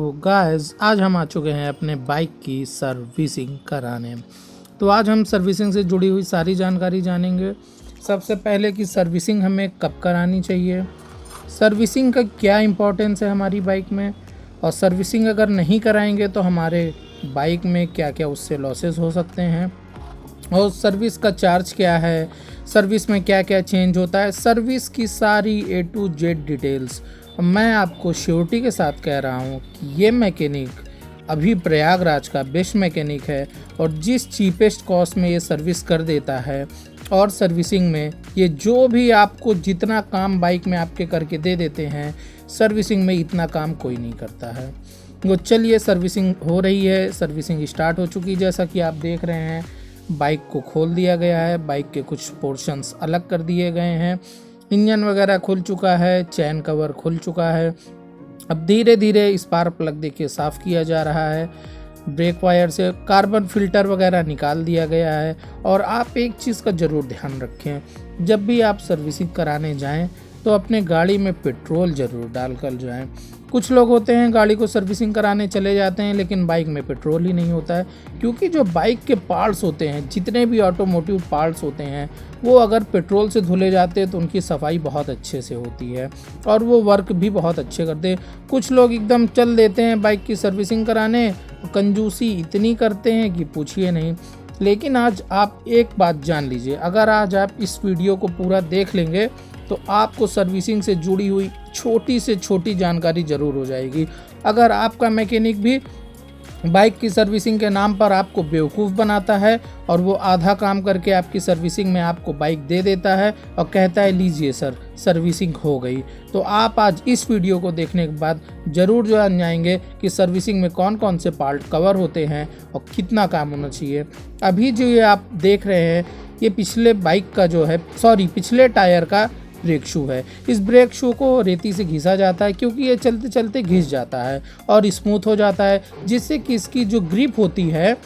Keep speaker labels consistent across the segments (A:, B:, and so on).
A: तो गाइस आज हम आ चुके हैं अपने बाइक की सर्विसिंग कराने। तो आज हम सर्विसिंग से जुड़ी हुई सारी जानकारी जानेंगे। सबसे पहले कि सर्विसिंग हमें कब करानी चाहिए, सर्विसिंग का क्या इम्पोर्टेंस है हमारी बाइक में, और सर्विसिंग अगर नहीं कराएंगे तो हमारे बाइक में क्या क्या उससे लॉसेस हो सकते हैं, और सर्विस का चार्ज क्या है, सर्विस में क्या क्या चेंज होता है, सर्विस की सारी A to Z डिटेल्स। मैं आपको श्योरिटी के साथ कह रहा हूँ कि ये मैकेनिक अभी प्रयागराज का बेस्ट मैकेनिक है, और जिस चीपेस्ट कॉस्ट में ये सर्विस कर देता है, और सर्विसिंग में ये जो भी आपको जितना काम बाइक में आपके करके दे देते हैं, सर्विसिंग में इतना काम कोई नहीं करता है। वो चलिए सर्विसिंग हो रही है, सर्विसिंग स्टार्ट हो चुकी, जैसा कि आप देख रहे हैं बाइक को खोल दिया गया है, बाइक के कुछ पोर्शंस अलग कर दिए गए हैं, इंजन वगैरह खुल चुका है, चैन कवर खुल चुका है। अब धीरे धीरे स्पार्क प्लग देखिए साफ़ किया जा रहा है, ब्रेक वायर से कार्बन फिल्टर वगैरह निकाल दिया गया है। और आप एक चीज़ का ज़रूर ध्यान रखें, जब भी आप सर्विसिंग कराने जाएं तो अपने गाड़ी में पेट्रोल ज़रूर डाल कर जाएं। कुछ लोग होते हैं गाड़ी को सर्विसिंग कराने चले जाते हैं लेकिन बाइक में पेट्रोल ही नहीं होता है, क्योंकि जो बाइक के पार्ट्स होते हैं, जितने भी ऑटोमोटिव पार्ट्स होते हैं, वो अगर पेट्रोल से धुले जाते हैं तो उनकी सफाई बहुत अच्छे से होती है और वो वर्क भी बहुत अच्छे करते हैं। कुछ लोग एकदम चल देते हैं बाइक की सर्विसिंग कराने, कंजूसी इतनी करते हैं कि पूछिए नहीं। लेकिन आज आप एक बात जान लीजिए, अगर आज आप इस वीडियो को पूरा देख लेंगे तो आपको सर्विसिंग से जुड़ी हुई छोटी से छोटी जानकारी ज़रूर हो जाएगी। अगर आपका मैकेनिक भी बाइक की सर्विसिंग के नाम पर आपको बेवकूफ़ बनाता है और वो आधा काम करके आपकी सर्विसिंग में आपको बाइक दे देता है और कहता है लीजिए सर सर्विसिंग हो गई, तो आप आज इस वीडियो को देखने के बाद ज़रूर जान जाएंगे कि सर्विसिंग में कौन कौन से पार्ट कवर होते हैं और कितना काम होना चाहिए। अभी जो ये आप देख रहे हैं ये पिछले बाइक का पिछले टायर का ब्रेक शू है। इस ब्रेक शू को रेती से घिसा जाता है क्योंकि ये चलते चलते घिस जाता है और स्मूथ हो जाता है, जिससे कि इसकी जो ग्रिप होती है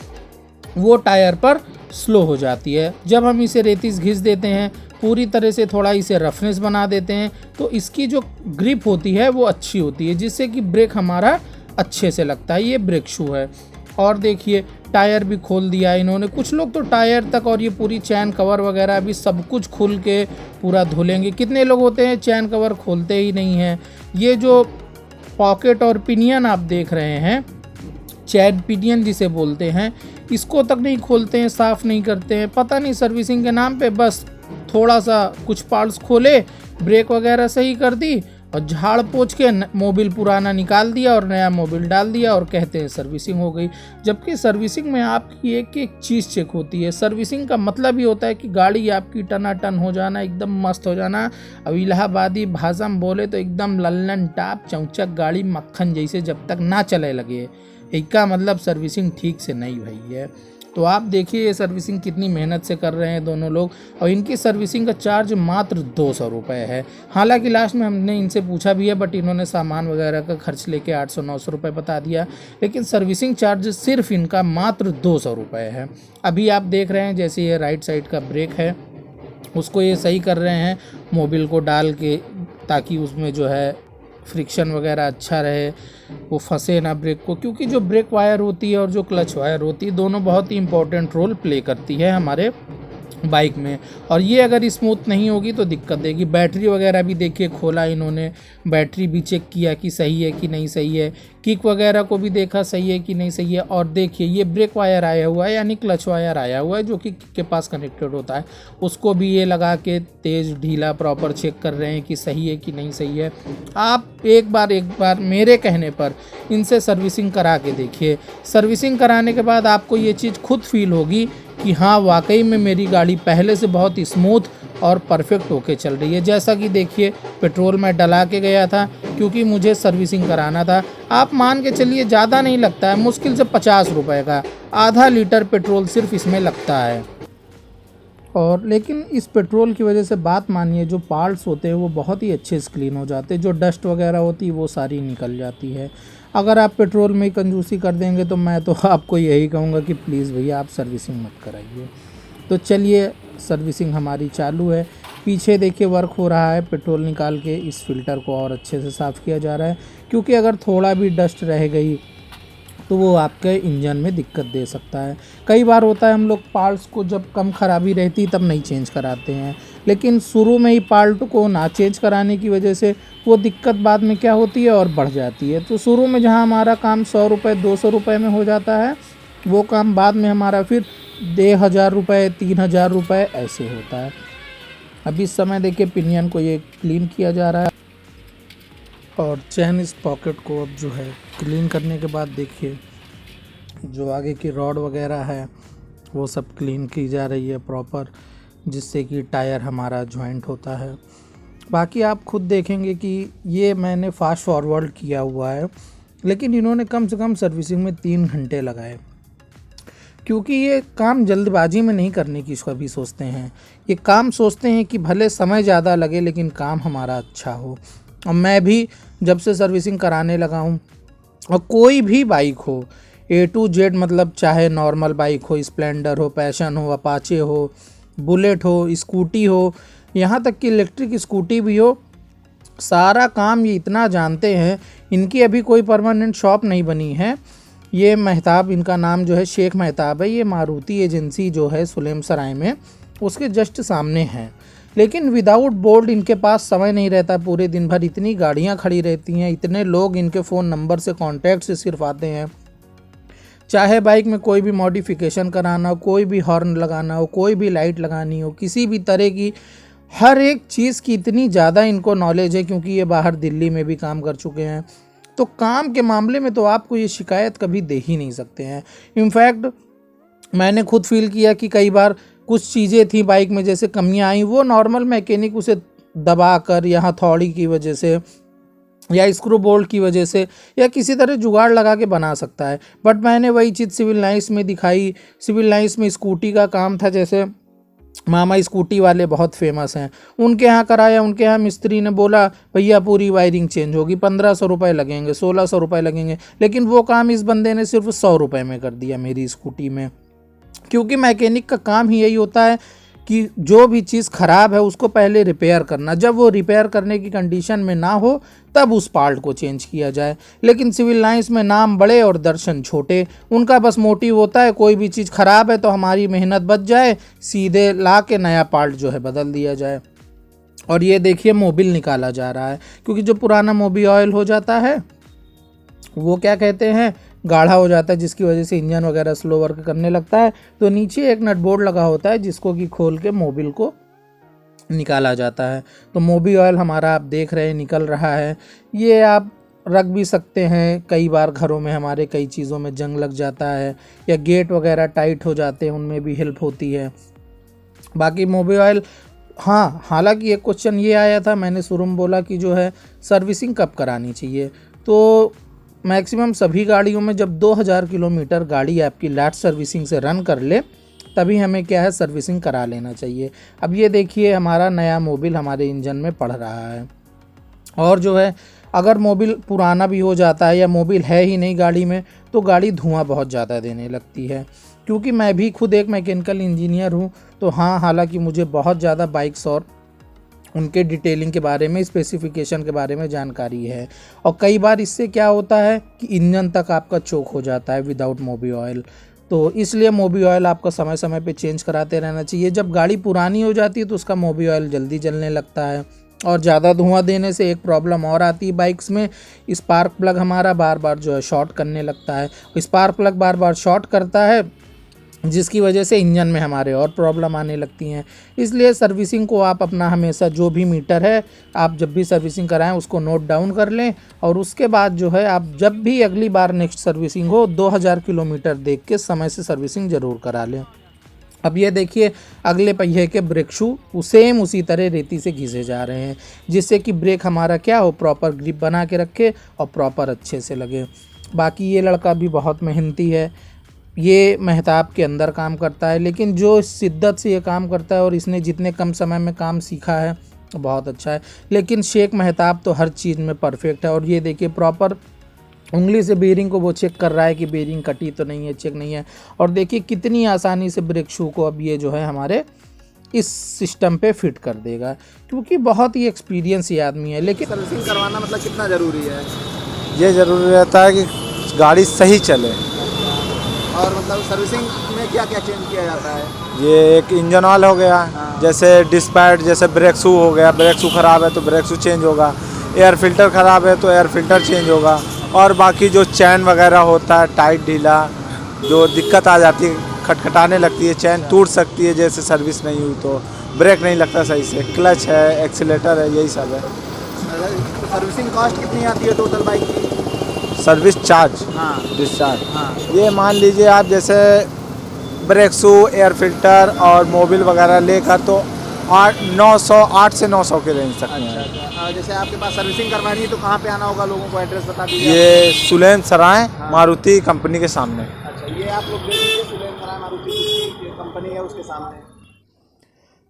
A: वो टायर पर स्लो हो जाती है। जब हम इसे रेती से घिस देते हैं, पूरी तरह से थोड़ा इसे रफनेस बना देते हैं, तो इसकी जो ग्रिप होती है वो अच्छी होती है, जिससे कि ब्रेक हमारा अच्छे से लगता है। ये ब्रेक शू है। और देखिए टायर भी खोल दिया है इन्होंने। कुछ लोग तो टायर तक और ये पूरी चैन कवर वगैरह भी सब कुछ खुल के पूरा धुलेंगे। कितने लोग होते हैं चैन कवर खोलते ही नहीं हैं। ये जो पॉकेट और पिनियन आप देख रहे हैं, चैन पिनियन जिसे बोलते हैं, इसको तक नहीं खोलते हैं, साफ़ नहीं करते हैं। पता नहीं सर्विसिंग के नाम पे बस थोड़ा सा कुछ पार्ट्स खोले, ब्रेक वगैरह सही कर दी और झाड़ पोंछ के मोबिल पुराना निकाल दिया और नया मोबिल डाल दिया और कहते हैं सर्विसिंग हो गई। जबकि सर्विसिंग में आपकी एक एक चीज़ चेक होती है। सर्विसिंग का मतलब ही होता है कि गाड़ी आपकी टनाटन हो जाना, एकदम मस्त हो जाना। अब इलाहाबादी भाषा में बोले तो एकदम लल्लन टाप चौचक गाड़ी मक्खन जैसे जब तक ना चले लगे, इसका मतलब सर्विसिंग ठीक से नहीं हुई है। तो आप देखिए ये सर्विसिंग कितनी मेहनत से कर रहे हैं दोनों लोग, और इनकी सर्विसिंग का चार्ज मात्र 200 रुपये है। हालांकि लास्ट में हमने इनसे पूछा भी है, बट इन्होंने सामान वगैरह का खर्च लेके 800-900 रुपये बता दिया, लेकिन सर्विसिंग चार्ज सिर्फ इनका मात्र 200 रुपये है। अभी आप देख रहे हैं जैसे ये राइट साइड का ब्रेक है उसको ये सही कर रहे हैं मोबिल को डाल के, ताकि उसमें जो है फ्रिक्शन वगैरह अच्छा रहे, वो फंसे ना ब्रेक को, क्योंकि जो ब्रेक वायर होती है और जो क्लच वायर होती है दोनों बहुत ही इंपॉर्टेंट रोल प्ले करती है हमारे बाइक में, और ये अगर स्मूथ नहीं होगी तो दिक्कत देगी। बैटरी वगैरह भी देखिए खोला इन्होंने, बैटरी भी चेक किया कि सही है कि नहीं सही है, किक वगैरह को भी देखा सही है कि नहीं सही है। और देखिए ये ब्रेक वायर आया हुआ है, यानी क्लच वायर आया हुआ है जो कि किक के पास कनेक्टेड होता है, उसको भी ये लगा के तेज़ ढीला प्रॉपर चेक कर रहे हैं कि सही है कि नहीं सही है। आप एक बार मेरे कहने पर इनसे सर्विसिंग करा के देखिए। सर्विसिंग कराने के बाद आपको ये चीज़ खुद फील होगी कि हाँ वाकई में मेरी गाड़ी पहले से बहुत स्मूथ और परफेक्ट होके चल रही है। जैसा कि देखिए पेट्रोल मैं डला के गया था क्योंकि मुझे सर्विसिंग कराना था। आप मान के चलिए ज़्यादा नहीं लगता है, मुश्किल से 50 रुपये का आधा लीटर पेट्रोल सिर्फ इसमें लगता है। और लेकिन इस पेट्रोल की वजह से बात मानिए जो पार्ट्स होते हैं वो बहुत ही अच्छे से क्लीन हो जाते हैं, जो डस्ट वगैरह होती है वो सारी निकल जाती है। अगर आप पेट्रोल में कंजूसी कर देंगे तो मैं तो आपको यही कहूँगा कि प्लीज़ भैया आप सर्विसिंग मत कराइए। तो चलिए सर्विसिंग हमारी चालू है। पीछे देखिए वर्क हो रहा है, पेट्रोल निकाल के इस फिल्टर को और अच्छे से साफ़ किया जा रहा है, क्योंकि अगर थोड़ा भी डस्ट रह गई तो वो आपके इंजन में दिक्कत दे सकता है। कई बार होता है हम लोग पार्ट्स को जब कम खराबी रहती तब नहीं चेंज कराते हैं, लेकिन शुरू में ही पार्ट को ना चेंज कराने की वजह से वो दिक्कत बाद में क्या होती है और बढ़ जाती है। तो शुरू में जहाँ हमारा काम 100 रुपये 200 रुपये में हो जाता है, वो काम बाद में हमारा फिर 1000 रुपये 3000 रुपये ऐसे होता है। अभी इस समय देखिए पिनियन को ये क्लीन किया जा रहा है और चैन इस पॉकेट को अब जो है क्लीन करने के बाद देखिए जो आगे की रॉड वगैरह है वो सब क्लीन की जा रही है प्रॉपर, जिससे कि टायर हमारा जॉइंट होता है। बाकी आप खुद देखेंगे कि ये मैंने फास्ट फॉरवर्ड किया हुआ है, लेकिन इन्होंने कम से कम सर्विसिंग में 3 घंटे लगाए, क्योंकि ये काम जल्दबाजी में नहीं करने की कभी सोचते हैं। ये काम सोचते हैं कि भले समय ज़्यादा लगे लेकिन काम हमारा अच्छा हो। और मैं भी जब से सर्विसिंग कराने लगा हूँ, और कोई भी बाइक हो A to Z, मतलब चाहे नॉर्मल बाइक हो, स्प्लेंडर हो, पैशन हो, अपाचे हो, बुलेट हो, स्कूटी हो, यहाँ तक कि इलेक्ट्रिक स्कूटी भी हो, सारा काम ये इतना जानते हैं। इनकी अभी कोई परमानेंट शॉप नहीं बनी है। ये मेहताब, इनका नाम जो है शेख मेहताब है, ये मारुति एजेंसी जो है सुलेम सराय में उसके जस्ट सामने है। लेकिन विदाउट बोर्ड इनके पास समय नहीं रहता, पूरे दिन भर इतनी गाड़ियां खड़ी रहती हैं, इतने लोग इनके फ़ोन नंबर से कांटेक्ट से सिर्फ आते हैं। चाहे बाइक में कोई भी मॉडिफिकेशन कराना हो, कोई भी हॉर्न लगाना हो, कोई भी लाइट लगानी हो, किसी भी तरह की हर एक चीज़ की इतनी ज़्यादा इनको नॉलेज है, क्योंकि ये बाहर दिल्ली में भी काम कर चुके हैं। तो काम के मामले में तो आपको ये शिकायत कभी दे ही नहीं सकते हैं। इनफैक्ट मैंने खुद फील किया कि कई बार कुछ चीज़ें थी बाइक में जैसे कमियां आई, वो नॉर्मल मैकेनिक उसे दबा कर या हथौड़ी की वजह से या स्क्रू बोल्ट की वजह से या किसी तरह जुगाड़ लगा के बना सकता है। बट मैंने वही चीज़ सिविल लाइन्स में दिखाई। सिविल लाइन्स में स्कूटी का काम था, जैसे मामा स्कूटी वाले बहुत फेमस हैं, उनके यहाँ कराया। उनके यहाँ मिस्त्री ने बोला भैया पूरी वायरिंग चेंज होगी, 1500 रुपये लगेंगे, 1600 रुपये लगेंगे, लेकिन वो काम इस बंदे ने सिर्फ 100 रुपये में कर दिया मेरी स्कूटी में। क्योंकि मैकेनिक का काम ही यही होता है कि जो भी चीज़ ख़राब है उसको पहले रिपेयर करना, जब वो रिपेयर करने की कंडीशन में ना हो तब उस पार्ट को चेंज किया जाए। लेकिन सिविल लाइन्स में नाम बड़े और दर्शन छोटे, उनका बस मोटिव होता है कोई भी चीज़ ख़राब है तो हमारी मेहनत बच जाए, सीधे ला के नया पार्ट जो है बदल दिया जाए। और ये देखिए मोबिल निकाला जा रहा है, क्योंकि जो पुराना मोबिल ऑयल हो जाता है वो क्या कहते हैं गाढ़ा हो जाता है, जिसकी वजह से इंजन वगैरह स्लो वर्क करने लगता है। तो नीचे एक नट बोल्ट लगा होता है जिसको कि खोल के मोबिल को निकाला जाता है। तो मोबिल ऑयल हमारा आप देख रहे हैं निकल रहा है। ये आप रख भी सकते हैं, कई बार घरों में हमारे कई चीज़ों में जंग लग जाता है या गेट वगैरह टाइट हो जाते हैं, उनमें भी हेल्प होती है। बाकी मोबिल ऑयल, हाँ, हालांकि एक क्वेश्चन ये आया था, मैंने शुरू में बोला कि जो है सर्विसिंग कब करानी चाहिए। तो मैक्सिमम सभी गाड़ियों में जब 2000 किलोमीटर गाड़ी आपकी लास्ट सर्विसिंग से रन कर ले तभी हमें क्या है सर्विसिंग करा लेना चाहिए। अब ये देखिए हमारा नया मोबिल हमारे इंजन में पड़ रहा है। और जो है अगर मोबिल पुराना भी हो जाता है या मोबिल है ही नहीं गाड़ी में तो गाड़ी धुआं बहुत ज़्यादा देने लगती है। क्योंकि मैं भी खुद एक मैकेनिकल इंजीनियर हूँ, तो हाँ, हालांकि मुझे बहुत ज़्यादा बाइक्स और उनके डिटेलिंग के बारे में, स्पेसिफिकेशन के बारे में जानकारी है। और कई बार इससे क्या होता है कि इंजन तक आपका चोक हो जाता है विदाउट मोबिल ऑयल। तो इसलिए मोबिल ऑयल आपको समय समय पे चेंज कराते रहना चाहिए। जब गाड़ी पुरानी हो जाती है तो उसका मोबिल ऑयल जल्दी जलने लगता है, और ज़्यादा धुआं देने से एक प्रॉब्लम और आती है बाइक्स में, स्पार्क प्लग हमारा बार बार जो है शॉर्ट करने लगता है। स्पार्क प्लग बार बार शॉर्ट करता है जिसकी वजह से इंजन में हमारे और प्रॉब्लम आने लगती हैं। इसलिए सर्विसिंग को आप अपना हमेशा जो भी मीटर है आप जब भी सर्विसिंग कराएं उसको नोट डाउन कर लें, और उसके बाद जो है आप जब भी अगली बार नेक्स्ट सर्विसिंग हो 2000 किलोमीटर देख के समय से सर्विसिंग ज़रूर करा लें। अब ये देखिए अगले पहिए के ब्रेक शू सेम उसी तरह रेती से घिसे जा रहे हैं, जिससे कि ब्रेक हमारा क्या हो प्रॉपर ग्रिप बना के रखे और प्रॉपर अच्छे से लगे। बाकी ये लड़का भी बहुत मेहनती है, ये मेहताब के अंदर काम करता है, लेकिन जो शिद्दत से ये काम करता है और इसने जितने कम समय में काम सीखा है बहुत अच्छा है। लेकिन शेख मेहताब तो हर चीज़ में परफेक्ट है। और ये देखिए प्रॉपर उंगली से बेरिंग को वो चेक कर रहा है कि बेरिंग कटी तो नहीं है, चेक नहीं है। और देखिए कितनी आसानी से ब्रेक शू को अब ये जो है हमारे इस सिस्टम पे फिट कर देगा, क्योंकि बहुत ही एक्सपीरियंस ये आदमी है। लेकिन
B: सर्विसिंग करवाना मतलब कितना ज़रूरी है?
C: ये ज़रूरी रहता है कि गाड़ी सही चले।
B: और मतलब सर्विसिंग में क्या क्या चेंज किया जाता है?
C: ये एक इंजन ऑयल हो गया, जैसे डिस्पैच, जैसे ब्रेक शू हो गया, ब्रेक शू ख़राब है तो ब्रेक शू चेंज होगा, एयर फिल्टर ख़राब है तो एयर फिल्टर चेंज होगा, और बाकी जो चैन वगैरह होता है टाइट ढीला, जो दिक्कत आ जाती है, खटखटाने लगती है, चैन टूट सकती है जैसे सर्विस नहीं हुई तो, ब्रेक नहीं लगता सही से, क्लच है, एक्सीलेटर है, यही सब है।
B: तो सर्विसिंग कॉस्ट कितनी आती है टोटल बाइक की?
C: सर्विस चार्ज,
B: हाँ
C: डिस्चार्ज,
B: हाँ।
C: ये मान लीजिए आप जैसे ब्रेक शू, एयर फिल्टर और मोबिल वगैरह लेकर तो 8 से 900 के रेंज तक में है।
B: जैसे आपके पास सर्विसिंग करवानी है तो कहाँ पे आना होगा, लोगों को एड्रेस बता दीजिए।
C: ये सुलेम सराय मारुति कंपनी के सामने।
B: अच्छा, ये आप लोग देख लीजिए, सुलेम सराय मारुति की कंपनी है उसके सामने।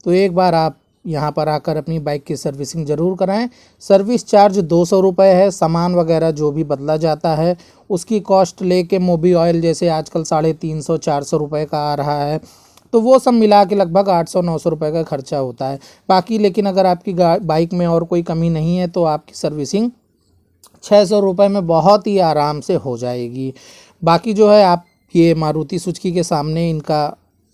A: तो एक बार आप यहाँ पर आकर अपनी बाइक की सर्विसिंग ज़रूर कराएं। सर्विस चार्ज 200 रुपये है। सामान वगैरह जो भी बदला जाता है उसकी कॉस्ट लेके मोबी ऑयल जैसे आजकल 350-400 रुपये का आ रहा है, तो वो सब मिला के लगभग 800-900 रुपये का खर्चा होता है। बाकी लेकिन अगर आपकी बाइक में और कोई कमी नहीं है तो आपकी सर्विसिंग 600 रुपये में बहुत ही आराम से हो जाएगी। बाकी जो है आप ये मारुति सुजुकी के सामने इनका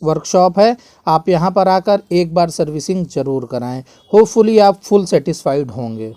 A: वर्कशॉप है, आप यहाँ पर आकर एक बार सर्विसिंग ज़रूर कराएं। होपफुली आप फुल सेटिस्फाइड होंगे।